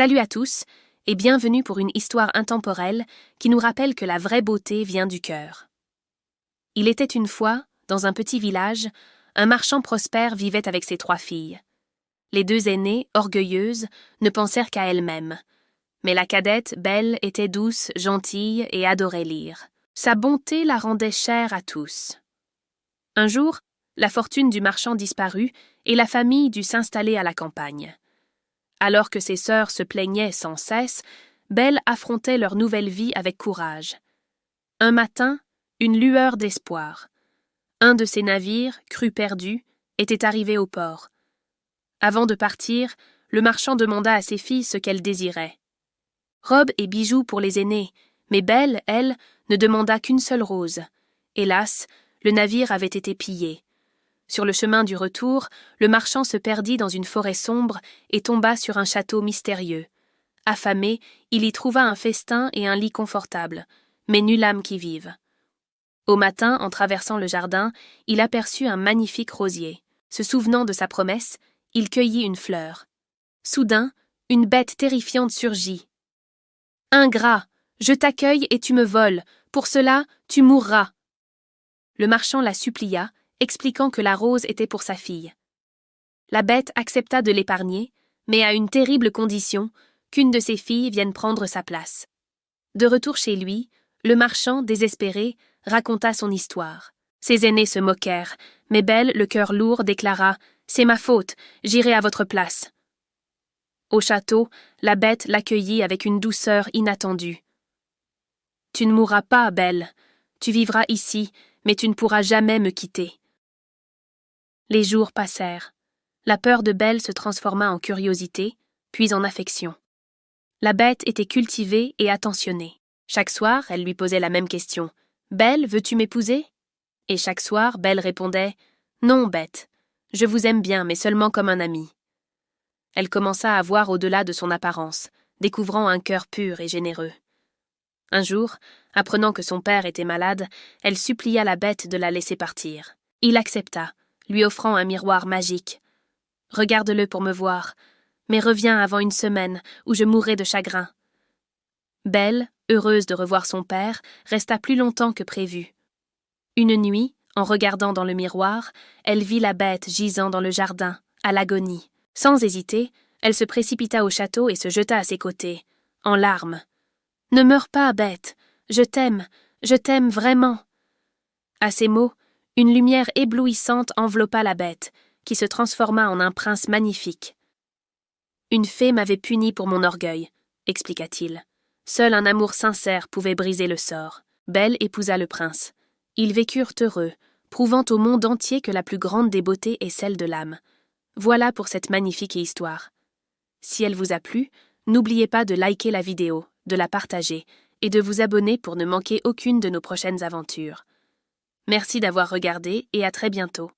Salut à tous et bienvenue pour une histoire intemporelle qui nous rappelle que la vraie beauté vient du cœur. Il était une fois, dans un petit village, un marchand prospère vivait avec ses 3 filles. Les 2 aînées, orgueilleuses, ne pensèrent qu'à elles-mêmes. Mais la cadette, Belle, était douce, gentille et adorait lire. Sa bonté la rendait chère à tous. Un jour, la fortune du marchand disparut et la famille dut s'installer à la campagne. Alors que ses sœurs se plaignaient sans cesse, Belle affrontait leur nouvelle vie avec courage. Un matin, une lueur d'espoir. Un de ses navires, cru perdu, était arrivé au port. Avant de partir, le marchand demanda à ses filles ce qu'elles désiraient. Robes et bijoux pour les aînés, mais Belle, elle, ne demanda qu'une seule rose. Hélas, le navire avait été pillé. Sur le chemin du retour, le marchand se perdit dans une forêt sombre et tomba sur un château mystérieux. Affamé, il y trouva un festin et un lit confortable, mais nulle âme qui vive. Au matin, en traversant le jardin, il aperçut un magnifique rosier. Se souvenant de sa promesse, il cueillit une fleur. Soudain, une bête terrifiante surgit. « Ingrat, je t'accueille et tu me voles, pour cela, tu mourras. » Le marchand la supplia, expliquant que la rose était pour sa fille. La bête accepta de l'épargner, mais à une terrible condition, qu'une de ses filles vienne prendre sa place. De retour chez lui, le marchand, désespéré, raconta son histoire. Ses aînés se moquèrent, mais Belle, le cœur lourd, déclara « C'est ma faute, j'irai à votre place. » Au château, la bête l'accueillit avec une douceur inattendue. « Tu ne mourras pas, Belle. Tu vivras ici, mais tu ne pourras jamais me quitter. » Les jours passèrent. La peur de Belle se transforma en curiosité, puis en affection. La bête était cultivée et attentionnée. Chaque soir, elle lui posait la même question. « Belle, veux-tu m'épouser ?» Et chaque soir, Belle répondait « Non, bête, je vous aime bien, mais seulement comme un ami. » Elle commença à voir au-delà de son apparence, découvrant un cœur pur et généreux. Un jour, apprenant que son père était malade, elle supplia la bête de la laisser partir. Il accepta, lui offrant un miroir magique. « Regarde-le pour me voir, mais reviens avant une semaine où je mourrai de chagrin. » Belle, heureuse de revoir son père, resta plus longtemps que prévu. Une nuit, en regardant dans le miroir, elle vit la bête gisant dans le jardin, à l'agonie. Sans hésiter, elle se précipita au château et se jeta à ses côtés, en larmes. « Ne meurs pas, bête, je t'aime vraiment. » À ces mots, une lumière éblouissante enveloppa la bête, qui se transforma en un prince magnifique. « Une fée m'avait puni pour mon orgueil, » expliqua-t-il. Seul un amour sincère pouvait briser le sort. Belle épousa le prince. Ils vécurent heureux, prouvant au monde entier que la plus grande des beautés est celle de l'âme. Voilà pour cette magnifique histoire. Si elle vous a plu, n'oubliez pas de liker la vidéo, de la partager et de vous abonner pour ne manquer aucune de nos prochaines aventures. Merci d'avoir regardé et à très bientôt.